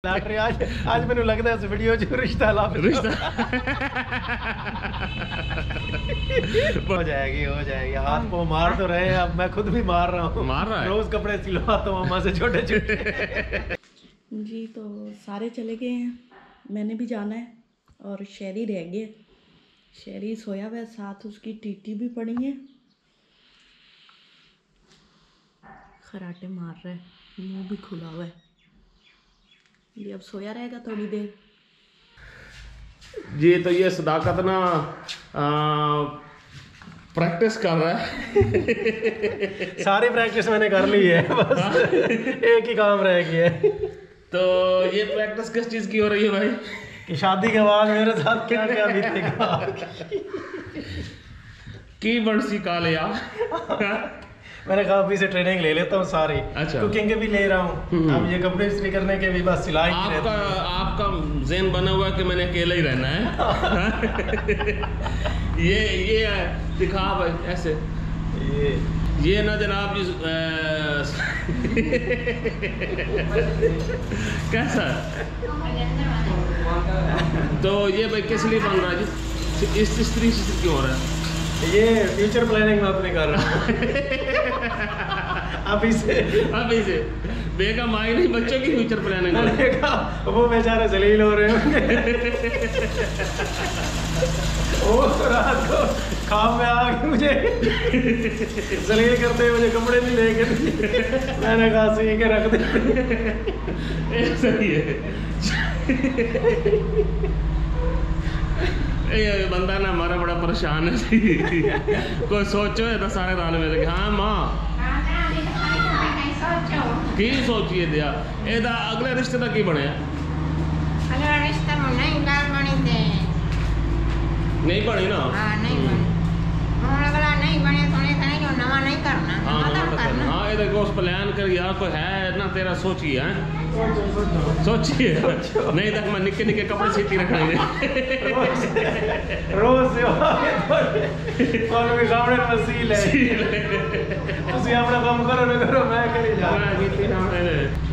आज आज मैंने लगता है इस वीडियो च रिश्ता ला रिश्ता हो जाएगी हाथ को मार तो रहे हैं, अब मैं खुद भी मार रहा हूँ, मार रहा है रोज कपड़े सिलवाता हूँ अम्मा से छोटे छोटे। जी तो सारे चले गए हैं, मैंने भी जाना है और शहरी रह गए। शहरी सोया हुआ है, साथ उसकी टीटी भी पड़ी है, खराटे मार रहा है, मुंह भी खुला हुआ है। ये अब सोया रहेगा थोड़ी देर। जी तो ये सदाकत ना प्रैक्टिस कर रहा है। सारी प्रैक्टिस मैंने कर ली है, बस एक ही काम रह गया है। तो ये प्रैक्टिस किस चीज की हो रही है भाई? कि शादी के बाद मेरे साथ क्या क्या बीतेगा। की बंसी का लिया। मैंने कहा अभी से ट्रेनिंग ले लेता हूँ सारी। अच्छा। कुकिंग के भी ले रहा हूँ, अब ये कपड़े इस्त्री करने के भी, बस सिलाई की रहती है। आपका ज़हन बना हुआ है कि मैंने अकेला ही रहना है। ये दिखा भाई ऐसे, ये ना जनाब जी कैसा तो ये भाई किस लिए बन रहा है जी? इस स्त्री से क्यों हो रहा है? ये फ्यूचर प्लानिंग में अपने कर रहा हूँ। अभी से बेगम आई नहीं, बच्चों की फ्यूचर प्लानिंग वो बेचारे जलील हो रहे हैं। वो रात को खाम में आके मुझे जलील करते, मुझे कपड़े नहीं लेकर, मैंने कहा सी के रख दे। सही है। ये बंदा ना हमारा बड़ा परेशान है। कोई सोचो है तो सारे राल में हाँ माँ की सोचिए दिया एदा अगले रिश्ते का की बने नहीं बनी ना। हाँ ये देखो उस प्लान कर यार कोई है ना तेरा सोचिए सोचिए नहीं तक मैं निके निके कपड़े सीती रखेंगे रोज भी सामने मसील है। तुसी अपना काम करो ना करो, मैं करी जा।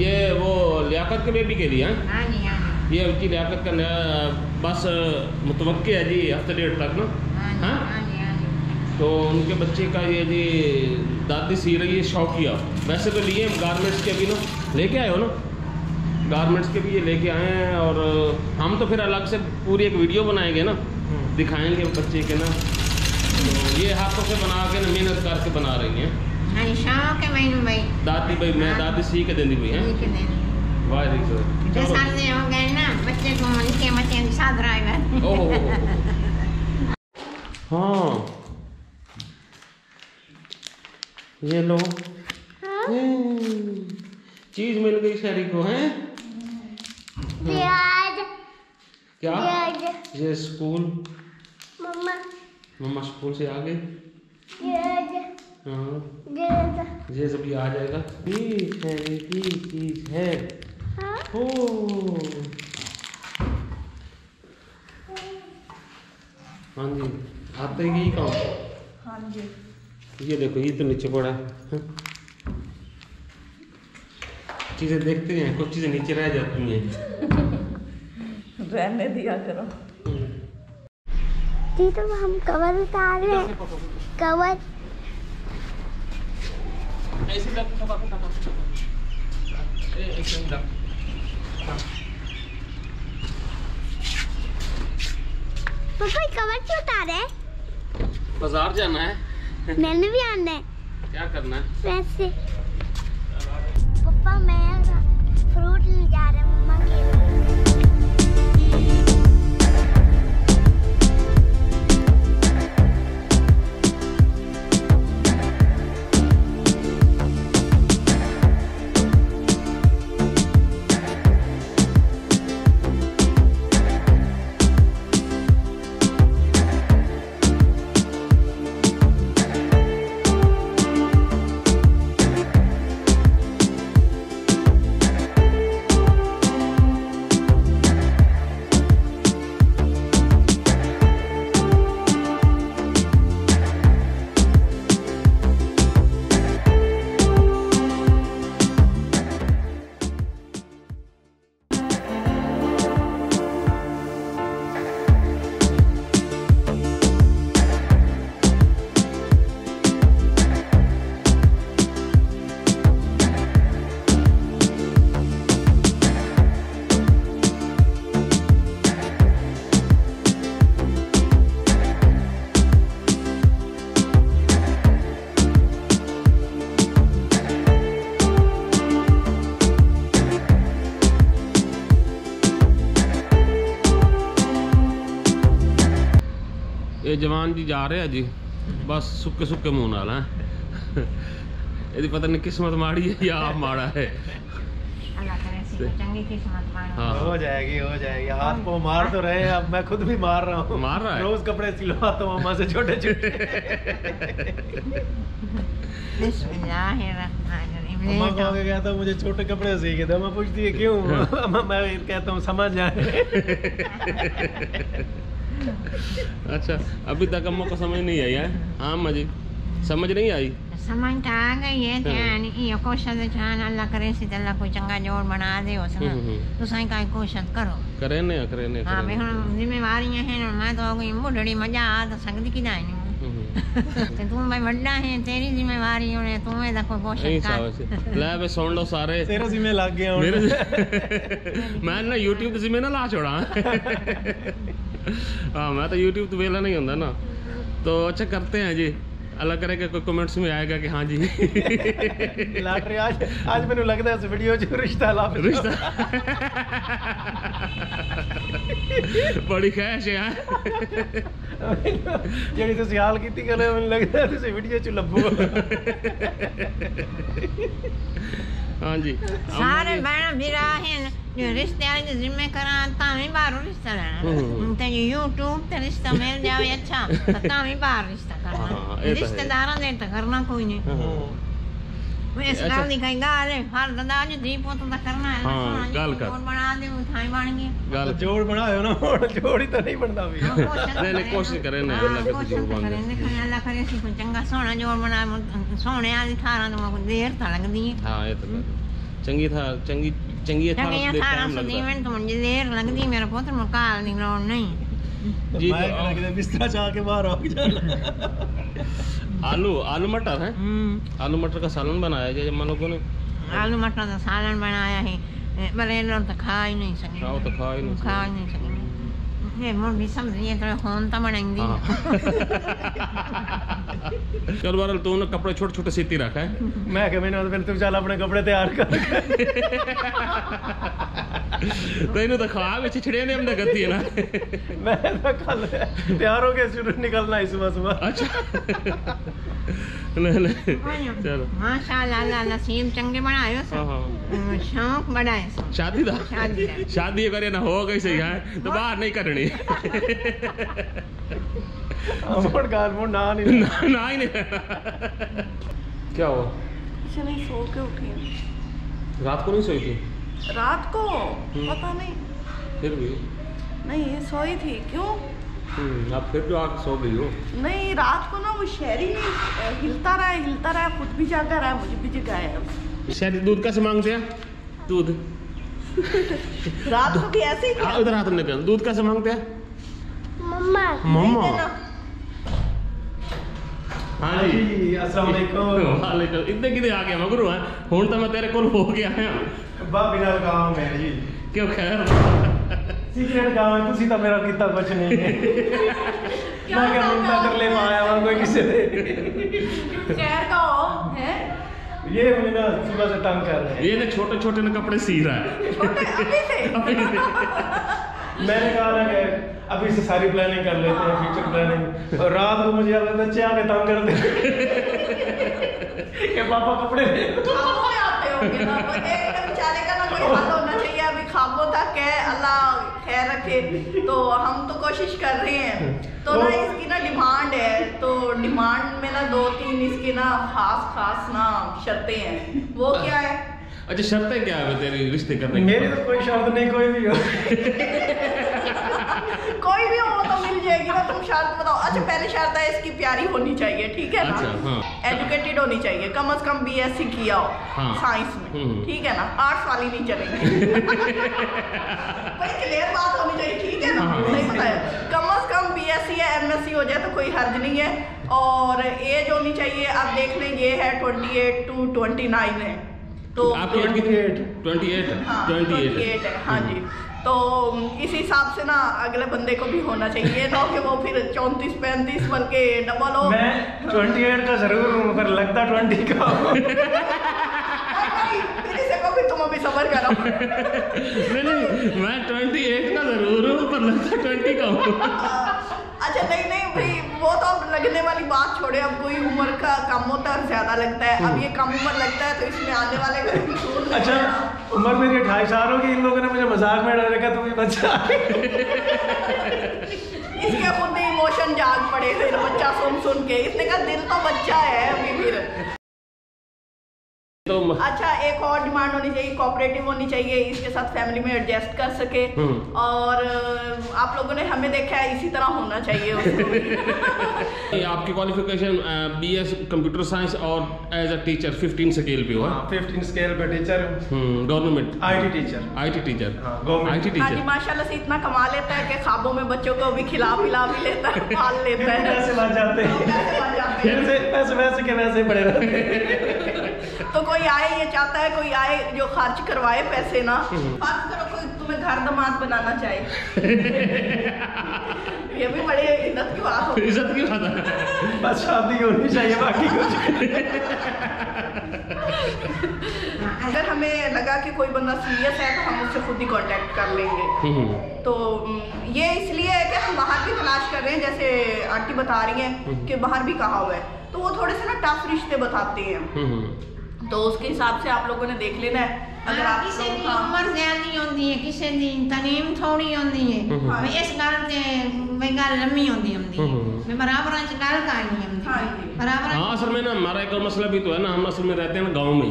ये वो लियाकत के बेबी के लिए ये उनकी लियाकत का बस मुतवक्के है जी हफ्ते डेढ़ तक ना। हाँ तो उनके बच्चे का ये जी दादी सी रही है शौकिया। वैसे तो लिए गारमेंट्स के भी ना लेके आए हो ना, गारमेंट्स के भी ये लेके आए हैं और हम तो फिर अलग से पूरी एक वीडियो बनाएंगे ना, दिखाएंगे बच्चे के ना। तो ये हाथों से बना के ना मेहनत करके बना रही हैं दादी भाई। मैं दादी सी के देंदी भाई हैं वाह हाँ ये लो चीज मिल गई शहरी को है क्या? ये स्कूल मम्मा स्कूल से आ गई। हाँ ये सभी आ जाएगा। चीज है ओ हाँ जी आते ही काम। हाँ जी ये देखो ये तो नीचे पड़ा है। चीजें देखते हैं, कुछ चीजें नीचे रह जाती हैं। रहने दिया करो। जी तो हम कवर उतार रहे हैं। कवर पापा कवर क्यों उतारे? बाजार जाना है। मैंने भी आना है। क्या करना है? वैसे पापा मैं फ्रूट ले जा रहा हूँ मम्मा के लिए। ये जवान जी जा रहे हैं जी बस सुक्के सुक्के मुँह नाल है। यदि पता नहीं किस्मत माड़ी है या आप माड़ा है। हाँ हो जाएगी हाथ को मार तो रहे हैं, अब मैं खुद भी मार रहा हूँ। मार रहा है? रोज कपड़े सिलवाता हूँ अम्मा से छोटे छोटे। अम्मा को आगे कहता हूँ मुझे छोटे कपड़े सी के दो, अम्मा पूछती है क्यों? अम्मा मैं कहता हूँ समझ जाए। अच्छा अभी तक अम्मा को समझ नहीं आई है? हाँ अम्मा जी समझ नहीं आई? समझ तो आ गई है ध्यान ये कोशिश ध्यान अल्लाह करे से अल्लाह कोई चंगा जोड़ बना दे उसने तो सही का कोशिश करो करे ने हां भाई हम जिम्मेवारियां हैं मैं तो हो गई बुढ़ड़ी मजा आ तो सकती कि नहीं ते तू भाई बड़ा है तेरी जिम्मेवारी है तुम्हें तो कोई कोशिश कर ले बे सुन लो सारे तेरा जिम्मे लग गया मेरे मैं ना YouTube ते जिम्मे ना ला छोड़ा। हाँ मैं तो YouTube तो वेला नहीं होता ना। तो अच्छा करते हैं जी अल्लाह करे कि कोई कमेंट्स में आएगा कि हाँ जी लॉटरी आज मैंने लगता है इस वीडियो च रिश्ता ला रिश्ता बड़ी ख्वाहिश है ਜਿਹੜੀ ਤੁਸੀਂ ਹਾਲ ਕੀਤੀ ਗੱਲ ਮੈਨੂੰ ਲੱਗਦਾ ਤੁਸੀਂ ਵੀਡੀਓ ਚ ਲੱਭੋ। हाँ जी सारे बहन भीरा हैं जो रिश्ते वाले जिम्मे करा तामी बार रिश्ता लेना ते YouTube ते रिश्ता मिल जावे अच्छा तो तामी बार रिश्ता करना रिश्तेदारां दे तो करना कोई नहीं। वो इस गाल दी कई गाल है हर ददा जो दी पोत तो करना है। हाँ गाल कर जोड़ बना दे उठाई बन गई गाल जोड़ बनायो ना जोड़ ही तो नहीं बनता भी। नहीं कोशिश करे ना अल्लाह के जोड़ बन जाए अल्लाह करे सी कोई चंगा सोना जोड़ बना सोने वाली 18 तो मुझे देर तो लगदी है। हां ये तो चंगी था चंगी 18 मिनट तो मुझे देर लगदी मेरा पुत्र मुकाल नहीं लोड नहीं जी मैं बिस्तर चा के बाहर आ जाना। आलू मटर है आलू मटर का सालन बनाया जय अम्मा लोगों ने। आलू मटर का सालन बनाया है बड़े लोग तो खा ही नहीं सके। खाओ तो खा ही नहीं सके ये मोर भी समझिए तो होन तो बनाएंगे। चल बार तू ना कपड़े छोटे छोटे सीती रखा है। मैं कह मैंने तुम चल अपने कपड़े तैयार कर तेन तो खा में छिछड़े ने हमने गति है ना। मैं तो कल तैयार हो के निकलना है सुबह सुबह। अच्छा नहीं चलो माशाल्लाह नसीब चंगे बनायो शौक बढ़ाए शादी दा शादी करे ना हो गई सही है तो बाहर नहीं करनी। मोड़ गाल मोड़ ना ही नहीं क्या हुआ? कुछ नहीं सो के उठी रात को नहीं सोई थी? रात को पता नहीं फिर भी नहीं सोई थी क्यों? आप फिर भी आग सो गई हो? नहीं रात को ना वो शहरी नहीं हिलता रहा खुद भी जागा रहा मुझे भी जगाया। शायद दूध कैसे मांगते हैं? दूध रात को भी ऐसे ही उधर हाथ में कर दूध कैसे मांगते हैं? मम्मा हाँ जी अस्सलाम वालेकुम। वालेकुम इतने किधर आ गया मगरू है हुण तो मैं तेरे को हो गया है भाभी नाल काम है जी। क्यों खैर सीक्रेट काम है तुसी तो मेरा कितना कुछ नहीं है। मैं क्या मुंडा कर ले पाया वहां कोई किसी ने खैर का हो है ये मुझे ना सुबह से तंग कर रहे हैं। ये ना छोटे छोटे ना कपड़े सी रहा है अभी से मैंने कहा ना कि अभी से सारी प्लानिंग कर लेते हैं फ्यूचर प्लानिंग और रात को मुझे अब बच्चे आके तंग कर दे कि पापा कपड़े आते होंगे ना बेचारे का ना कोई हल होना चाहिए। अभी खाबो तक है अल्लाह खैर रखे तो हम तो कोशिश कर रहे हैं तो ना इसकी ना डिमांड है तो डिमांड में ना 2-3 इसकी ना खास ना शर्तें हैं। वो क्या है? अच्छा शर्तें क्या है तेरी रिश्ते करने की? मेरी तो कोई शर्त नहीं कोई भी हो कोई भी हो तो मिल जाएगी ना। तुम शर्त बताओ। अच्छा पहली शर्त है इसकी प्यारी होनी चाहिए ठीक है ना। अच्छा, हाँ। एजुकेटेड होनी चाहिए कम से कम BSc किया हो हाँ। साइंस में ठीक है ना। आर्ट्स वाली नहीं चलेगी भाई क्लियर बात होनी चाहिए ठीक है ना। नहीं बताया कम से कम BSc या MSc हो जाए तो कोई हर्ज नहीं है। और एज होनी चाहिए अब देख लें ये है 28 to 29 है तो आपकी 28 है हाँ जी। तो इस हिसाब से ना अगले बंदे को भी होना चाहिए ना कि वो फिर 34-35 बन के डबल हो। मैं 28 का जरूर हूँ पर लगता 20 का मेरे से को भी तुम अभी सबर करो। नहीं मैं 28 का जरूर हूँ पर लगता 20 का हूँ। अच्छा नहीं भाई लगने वाली बात छोड़े, अब कोई उम्र का कम होता है ज्यादा लगता है, अब ये कम उम्र लगता है तो इसमें आने वाले का अच्छा उम्र मेरी 28 साल होगी, इन लोगों ने मुझे मजाक में डाल रखा, तुम्हें बच्चा इसके खुद ही इमोशन जाग पड़े फिर बच्चा सुन के, इसने कहा दिल तो बच्चा है अभी फिर। तो अच्छा एक और डिमांड होनी चाहिए, कोऑपरेटिव होनी चाहिए, इसके साथ फैमिली में एडजस्ट कर सके, और आप लोगों ने हमें देखा है इसी तरह होना चाहिए उसको। आपकी क्वालिफिकेशन BS कंप्यूटर साइंस और एज अ टीचर 15 स्केल पे हुआ। 15 स्केल पे teacher, government IT teacher, IT teacher, government IT हाँ जी टीचर। माशाल्लाह से इतना कमा लेता है कि ख्वाबों में बच्चों को भी खिला पिला भी लेता है, पाल लेता है, पैसे बच जाते हैं, पैसे बच जाते हैं। पैसे वैसे के वैसे पड़े रहते हैं। तो कोई आए, ये चाहता है कोई आए जो खर्च करवाए पैसे ना, फर्ज करो कोई तुम्हें घर दामाद बनाना चाहे ये भी बड़ी इज्जत की बात होती है। इज्जत की बात है। बस शादी होनी चाहिए, बाकी कुछ अगर हमें लगा कि कोई बंदा सीरियस है तो हम उससे खुद ही कांटेक्ट कर लेंगे। तो ये इसलिए है कि हम बाहर की तलाश कर रहे हैं, जैसे आंटी बता रही हैं कि बाहर भी कहा हुआ है, तो वो थोड़े से ना टफ रिश्ते बताते हैं, तो उसके हिसाब से आप लोगों ने देख लेना है। अगर आप किसी की उम्र ज्यादा होती है, किसी की तलीम थोड़ी होती है, इस गल ते मैं गल लम्मी होती है, मैं बराबर गल करनी है बराबर। हाँ असल में ना हमारा एक और मसला भी तो है ना, हम असल में रहते हैं ना गाँव में,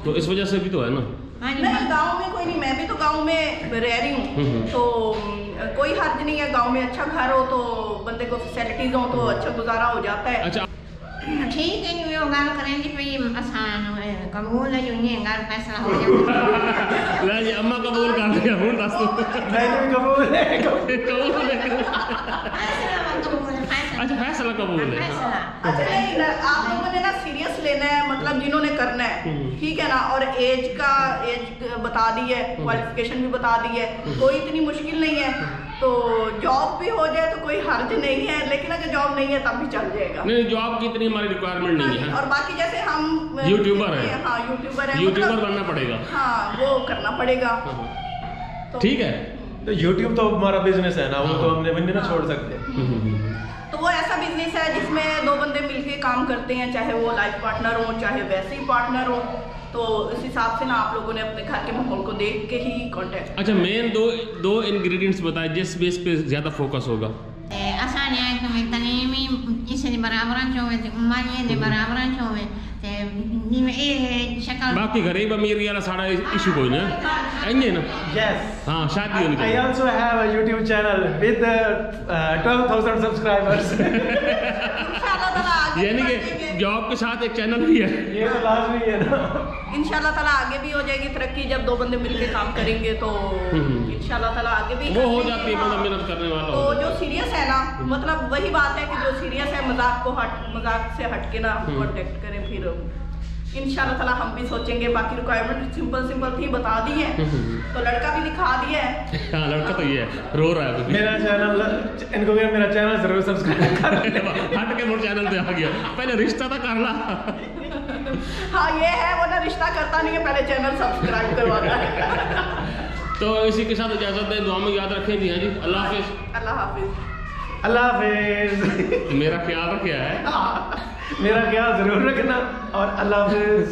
तो इस वजह से भी तो है ना। नहीं गांव में कोई नहीं, मैं भी तो गांव में रह रही हूँ, तो कोई हर्ज नहीं है, गांव में अच्छा घर हो तो बंदे को फैसिलिटीज हो तो अच्छा गुजारा हो जाता है। अच्छा ठीक है जो गल करें जी भाई आसान कबूल है, जो ये गल फैसला हो जाए। ले जी अम्मा कबूल कर दिया, हूं दस तो नहीं कबूल है, कबूल है। फैसला अच्छा फैसला कबूल है। फैसला अच्छा नहीं आप लोगों ने ना सीरियस लेना है, मतलब जिन्होंने करना है ठीक है ना, और एज बता दी है, क्वालिफिकेशन भी बता दी है, कोई इतनी मुश्किल नहीं है, तो जॉब भी हो जाए तो कोई हर्ज नहीं है, लेकिन अगर जॉब नहीं है तब भी चल जाएगा। नहीं जॉब की इतनी हमारी रिक्वायरमेंट नहीं है। और बाकी जैसे हम यूट्यूबर है, हाँ यूट्यूबर है, यूट्यूबर मतलब, बनना पड़ेगा। हाँ वो करना पड़ेगा। ठीक है, तो YouTube तो हमारा बिजनेस है ना, वो तो हमने बंदे ना छोड़ सकते। तो वो ऐसा बिजनेस है जिसमें दो बंदे मिलके काम करते हैं, चाहे वो लाइफ पार्टनर हो चाहे वैसे ही पार्टनर हो, तो इस हिसाब से ना आप लोगों ने अपने घर के माहौल को देख के ही कांटेक्ट। अच्छा मेन दो इंग्रेडिएंट्स बताए जिस बेस पे ज्यादा फोकस होगा। आसान है कि मैं तलीमी इसे बराबर होवे ते उम्र ये बराबर होवे ते नी में ए शक्ल बाकी गरीब अमीर वाला सारा इशू कोई ना है ना। Yes. हाँ शादी होनी I चाहिए। also have a YouTube channel with 12,000 subscribers. इंशाल्लाह ताला आगे यानी कि जॉब के साथ एक चैनल भी है। ये तो लाजमी है ना। इंशाल्लाह ताला आगे भी हो जाएगी तरक्की, जब दो बंदे मिलके काम करेंगे तो इंशाल्लाह ताला आगे भी वो हो जाती है, मतलब मेहनत करने वाला तो हो। जो सीरियस है ना, मतलब वही बात है कि जो सीरियस है मजाक से हट के ना कांटेक्ट करें, फिर इंशाल्लाह ताला हम भी सोचेंगे। बाकी रिक्वायरमेंट सिंपल थी बता दी है, तो लड़का भी दिखा दिया है। हाँ लड़का तो ये है, रो रहा है अभी। मेरा चैनल इनको भी मेरा चैनल जरूर सब्सक्राइब कर। हट के मोर चैनल पे आ गया, पहले रिश्ता तो कर ला। हाँ ये है, वो ना रिश्ता करता नहीं है, पहले चैनल सब्सक्राइब करवाता है। तो इसी के साथ इजाजत दें, दुआ में याद रखें जी। हाँ जी अल्लाह हाफिज। अल्लाह हाफिज। अल्लाह हाफिज। मेरा ख्याल रखा है। मेरा ख्याल जरूर रखना और अल्लाह हाफिज।